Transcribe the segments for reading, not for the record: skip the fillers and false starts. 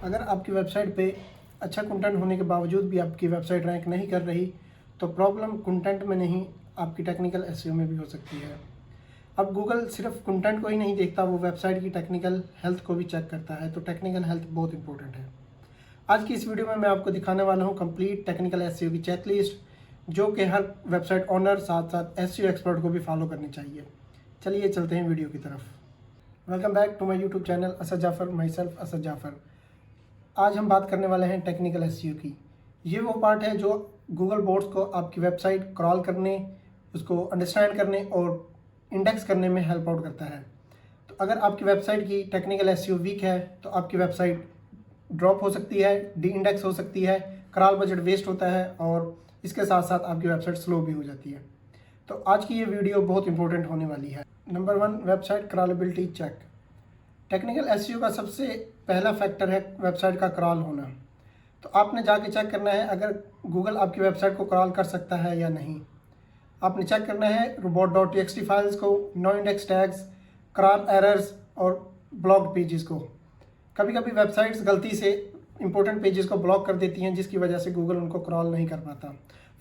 अगर आपकी वेबसाइट पे अच्छा कंटेंट होने के बावजूद भी आपकी वेबसाइट रैंक नहीं कर रही तो प्रॉब्लम कंटेंट में नहीं, आपकी टेक्निकल एसईओ में भी हो सकती है। अब गूगल सिर्फ कंटेंट को ही नहीं देखता, वो वेबसाइट की टेक्निकल हेल्थ को भी चेक करता है, तो टेक्निकल हेल्थ बहुत इंपॉर्टेंट है। आज की इस वीडियो में मैं आपको दिखाने वाला हूँ कंप्लीट टेक्निकल एसईओ की चेकलिस्ट, जो कि हर वेबसाइट ओनर साथ साथ एसईओ एक्सपर्ट को भी फॉलो करनी चाहिए। चलिए चलते हैं वीडियो की तरफ। Welcome back to my YouTube channel Asad Jafar, myself Asad Jafar. आज हम बात करने वाले हैं टेक्निकल एसईओ की। ये वो पार्ट है जो गूगल बोर्ड्स को आपकी वेबसाइट क्रॉल करने, उसको अंडरस्टैंड करने और इंडेक्स करने में हेल्प आउट करता है। तो अगर आपकी वेबसाइट की टेक्निकल एसईओ वीक है तो आपकी वेबसाइट ड्रॉप हो सकती है, डी इंडेक्स हो सकती है, क्रॉल बजट वेस्ट होता है और इसके साथ साथ आपकी वेबसाइट स्लो भी हो जाती है। तो आज की ये वीडियो बहुत इंपॉर्टेंट होने वाली है। Number 1, website crawlability check. Technical SEO का सबसे पहला फैक्टर है वेबसाइट का क्रॉल होना। तो आपने जाके चेक करना है अगर गूगल आपकी वेबसाइट को क्रॉल कर सकता है या नहीं। आपने चेक करना है robot.txt फाइल्स को, no index tags, crawl errors और ब्लॉक्ड पेजेस को। कभी कभी वेबसाइट्स गलती से इंपॉर्टेंट पेजेस को ब्लॉक कर देती हैं, जिसकी वजह से गूगल उनको क्रॉल नहीं कर पाता।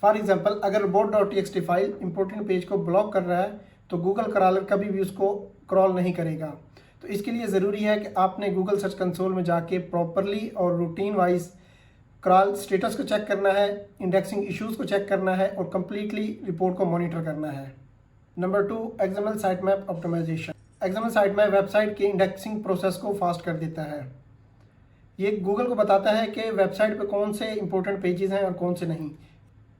फॉर एग्जांपल, अगर robot.txt फाइल इंपॉर्टेंट पेज को ब्लॉक कर रहा है तो गूगल क्रॉलर कभी भी उसको क्रॉल नहीं करेगा। तो इसके लिए ज़रूरी है कि आपने गूगल सर्च कंसोल में जाके प्रॉपरली और रूटीन वाइज क्रॉल स्टेटस को चेक करना है, इंडेक्सिंग इश्यूज़ को चेक करना है और कम्प्लीटली रिपोर्ट को मॉनिटर करना है। Number 2, XML sitemap optimisation. XML sitemap website के इंडेक्सिंग प्रोसेस को फास्ट कर देता है। ये गूगल को बताता है कि वेबसाइट पे कौन से इंपॉर्टेंट पेजेस हैं और कौन से नहीं।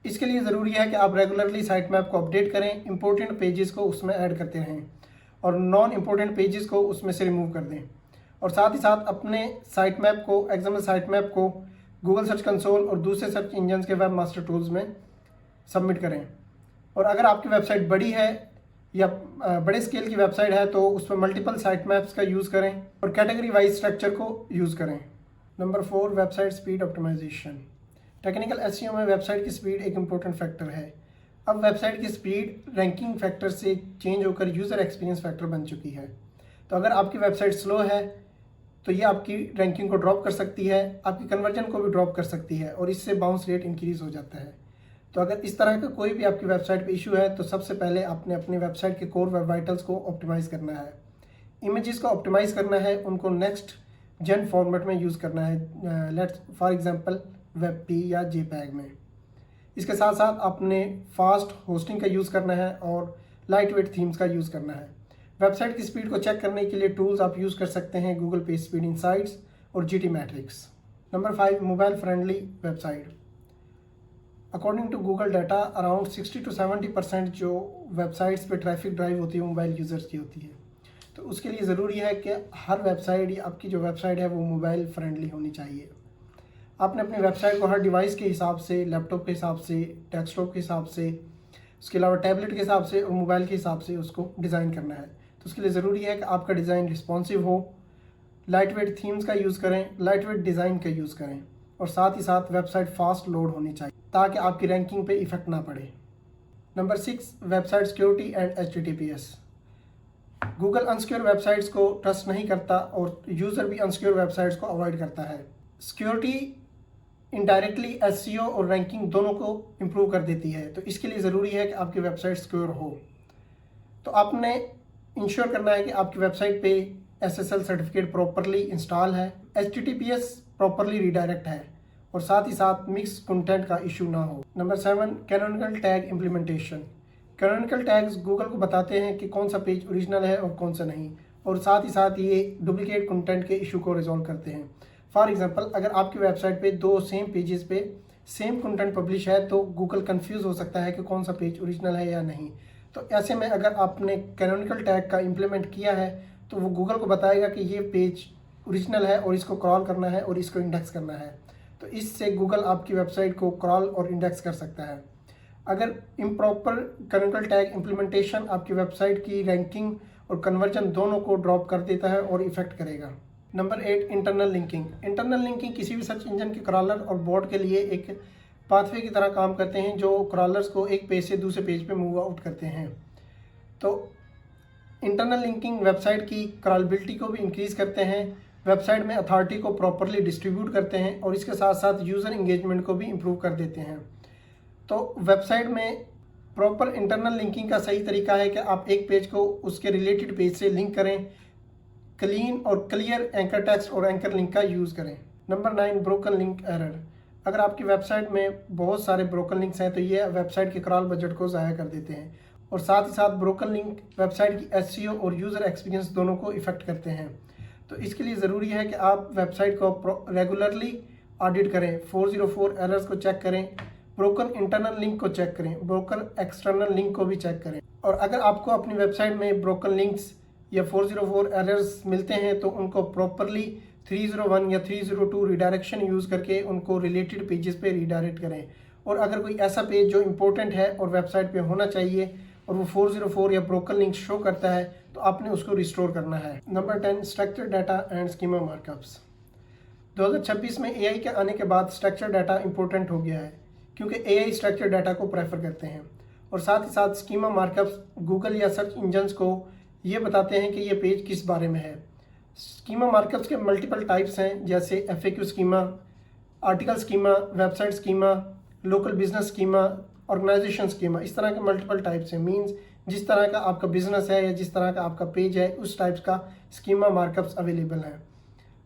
इसके लिए ज़रूरी है कि आप रेगुलरली साइटमैप को अपडेट करें, इंपॉर्टेंट पेजेस को उसमें ऐड करते रहें और नॉन इम्पोर्टेंट पेजेस को उसमें से रिमूव कर दें। और साथ ही साथ अपने साइट मैप को, एक्सएमएल साइट मैप को गूगल सर्च कंसोल और दूसरे सर्च इंजन के वेब मास्टर टूल्स में सबमिट करें। और अगर आपकी वेबसाइट बड़ी है या बड़े स्केल की वेबसाइट है तो उसमें मल्टीपल साइट मैप्स का यूज़ करें और कैटेगरी वाइज स्ट्रक्चर को यूज़ करें। Number 4, website speed optimisation. Technical SEO में वेबसाइट की स्पीड एक इम्पोर्टेंट फैक्टर है। अब वेबसाइट की स्पीड रैंकिंग फैक्टर से चेंज होकर यूज़र एक्सपीरियंस फैक्टर बन चुकी है। तो अगर आपकी वेबसाइट स्लो है तो ये आपकी रैंकिंग को ड्रॉप कर सकती है, आपकी कन्वर्जन को भी ड्रॉप कर सकती है और इससे बाउंस रेट इंक्रीज़ हो जाता है। तो अगर इस तरह का कोई भी आपकी वेबसाइट पे इशू है तो सबसे पहले आपने अपनी वेबसाइट के कोर वेब वाइटल्स को ऑप्टिमाइज़ करना है, इमेजेस को ऑप्टिमाइज़ करना है, उनको नेक्स्ट जेन फॉर्मेट में यूज़ करना है, लेट्स फॉर एग्जांपल WebP या JPEG में। इसके साथ साथ आपने फास्ट होस्टिंग का यूज़ करना है और लाइट वेट थीम्स का यूज़ करना है। वेबसाइट की स्पीड को चेक करने के लिए टूल्स आप यूज़ कर सकते हैं गूगल पेज स्पीड इनसाइट्स और GT metrix. Number 5, mobile friendly website. According to Google data, around 60 to 70% जो वेबसाइट्स पे ट्रैफिक ड्राइव होती है मोबाइल यूज़र्स की होती है। तो उसके लिए ज़रूरी है कि हर वेबसाइट या आपकी जो वेबसाइट है वो मोबाइल फ्रेंडली होनी चाहिए। आपने अपनी वेबसाइट को हर डिवाइस के हिसाब से, लैपटॉप के हिसाब से, डेस्कटॉप के हिसाब से, उसके अलावा टैबलेट के हिसाब से और मोबाइल के हिसाब से उसको डिज़ाइन करना है। तो उसके लिए ज़रूरी है कि आपका डिज़ाइन रिस्पॉन्सिव हो, लाइट वेट थीम्स का यूज़ करें, लाइट वेट डिज़ाइन का यूज़ करें और साथ ही साथ वेबसाइट फास्ट लोड होनी चाहिए ताकि आपकी रैंकिंग पे इफेक्ट ना पड़े। Number 6, website security and HTTPS। Google unsecure websites को ट्रस्ट नहीं करता और यूज़र भी अनसिक्योर वेबसाइट्स को अवॉइड करता है। सिक्योरिटी इनडायरेक्टली एसईओ और रैंकिंग दोनों को इम्प्रूव कर देती है, तो इसके लिए ज़रूरी है कि आपकी वेबसाइट सिक्योर हो। तो आपने इंश्योर करना है कि आपकी वेबसाइट पे SSL सर्टिफिकेट प्रॉपरली इंस्टॉल है, HTTPS प्रॉपरली रिडायरेक्ट है और साथ ही साथ मिक्स कंटेंट का इशू ना हो। Number 7, canonical tag implementation. Canonical tags Google को बताते हैं कि कौन सा पेज ओरिजिनल है और कौन सा नहीं, और साथ ही साथ ये डुप्लीकेट कंटेंट के इशू को रिजॉल्व करते हैं। फॉर एग्जांपल, अगर आपकी वेबसाइट पे 2 सेम पेजेस पे सेम कंटेंट पब्लिश है तो गूगल कंफ्यूज हो सकता है कि कौन सा पेज ओरिजिनल है या नहीं। तो ऐसे में अगर आपने कैनोनिकल टैग का इम्प्लीमेंट किया है तो वो गूगल को बताएगा कि ये पेज ओरिजिनल है और इसको क्रॉल करना है और इसको इंडेक्स करना है। तो इससे गूगल आपकी वेबसाइट को क्रॉल और इंडेक्स कर सकता है। अगर इम्प्रॉपर कैनोनिकल टैग इम्प्लीमेंटेशन आपकी वेबसाइट की रैंकिंग और कन्वर्जन दोनों को ड्रॉप कर देता है और इफेक्ट करेगा। Number 8, internal linking. Internal linking किसी भी सर्च इंजन के क्रॉलर और बोर्ड के लिए एक पाथवे की तरह काम करते हैं जो क्रॉलर्स को एक पेज से दूसरे पेज पे मूव आउट करते हैं। तो इंटरनल लिंकिंग वेबसाइट की क्रॉलेबिलिटी को भी इंक्रीज़ करते हैं वेबसाइट में अथॉरिटी को प्रॉपरली डिस्ट्रीब्यूट करते हैं और इसके साथ साथ यूज़र इंगेजमेंट को भी इम्प्रूव कर देते हैं। तो वेबसाइट में प्रॉपर इंटरनल लिंकिंग का सही तरीका है कि आप एक पेज को उसके रिलेटेड पेज से लिंक करें, क्लीन और क्लियर एंकर टेक्स्ट और एंकर लिंक का यूज़ करें। Number 9, broken link error. अगर आपकी वेबसाइट में बहुत सारे ब्रोकन लिंक्स हैं तो ये वेबसाइट के क्रॉल बजट को ज़ाया कर देते हैं और साथ ही साथ ब्रोकन लिंक वेबसाइट की एसईओ और यूज़र एक्सपीरियंस दोनों को इफेक्ट करते हैं। तो इसके लिए ज़रूरी है कि आप वेबसाइट को रेगुलरली ऑडिट करें, 404 एरर्स को चेक करें, ब्रोकन इंटरनल लिंक को चेक करें, ब्रोकन एक्सटर्नल लिंक को भी चेक करें। और अगर आपको अपनी वेबसाइट में ब्रोकन लिंक्स या 404 एरर्स मिलते हैं तो उनको प्रॉपरली 301 या 302 रिडायरेक्शन यूज़ करके उनको रिलेटेड पेजेस पे रिडायरेक्ट करें। और अगर कोई ऐसा पेज जो इम्पोर्टेंट है और वेबसाइट पे होना चाहिए और वो 404 या ब्रोकन लिंक शो करता है तो आपने उसको रिस्टोर करना है। Number 10, structure data and schema markups. 2026 में एआई के आने के बाद स्ट्रक्चर डाटा इंपॉर्टेंट हो गया है क्योंकि एआई स्ट्रक्चर डाटा को प्रेफर करते हैं और साथ ही साथ स्कीमा मार्कअप्स गूगल या सर्च इंजन्स को ये बताते हैं कि ये पेज किस बारे में है। स्कीमा मार्कअप्स के मल्टीपल टाइप्स हैं जैसे FAQ schema, article schema, website schema, local business schema, organisation schema. इस तरह के मल्टीपल टाइप्स हैं। मींस जिस तरह का आपका बिजनेस है या जिस तरह का आपका पेज है उस टाइप्स का स्कीमा मार्कअप्स अवेलेबल हैं।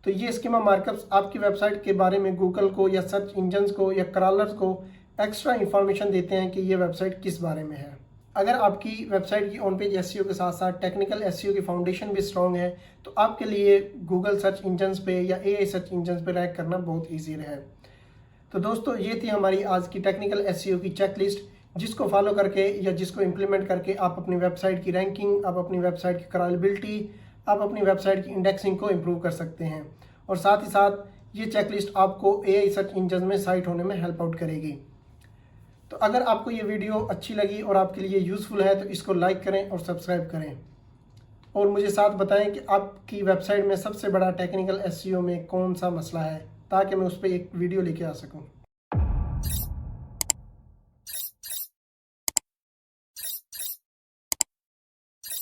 तो ये स्कीमा मार्कअप्स आपकी वेबसाइट के बारे में गूगल को या सर्च इंजन्स को या क्रॉलर्स को एक्स्ट्रा इंफॉर्मेशन देते हैं कि ये वेबसाइट किस बारे में है। अगर आपकी वेबसाइट की ऑन पेज एसईओ के साथ साथ टेक्निकल एसईओ की फाउंडेशन भी स्ट्रॉन्ग है तो आपके लिए गूगल सर्च इंजन्स पे या एआई सर्च इंजन्स पे रैंक करना बहुत ईजी है। तो दोस्तों ये थी हमारी आज की टेक्निकल एसईओ की चेकलिस्ट, जिसको फॉलो करके या जिसको इम्प्लीमेंट करके आप अपनी वेबसाइट की रैंकिंग, आप अपनी वेबसाइट की क्रॉलेबिलिटी, आप अपनी वेबसाइट की इंडेक्सिंग को इम्प्रूव कर सकते हैं। और साथ ही साथ ये चेकलिस्ट आपको एआई सर्च इंजन में साइट होने में हेल्प आउट करेगी। तो अगर आपको ये वीडियो अच्छी लगी और आपके लिए यूज़फुल है तो इसको लाइक करें और सब्सक्राइब करें और मुझे साथ बताएं कि आपकी वेबसाइट में सबसे बड़ा टेक्निकल एसईओ में कौन सा मसला है ताकि मैं उस पर एक वीडियो लेके आ सकूं।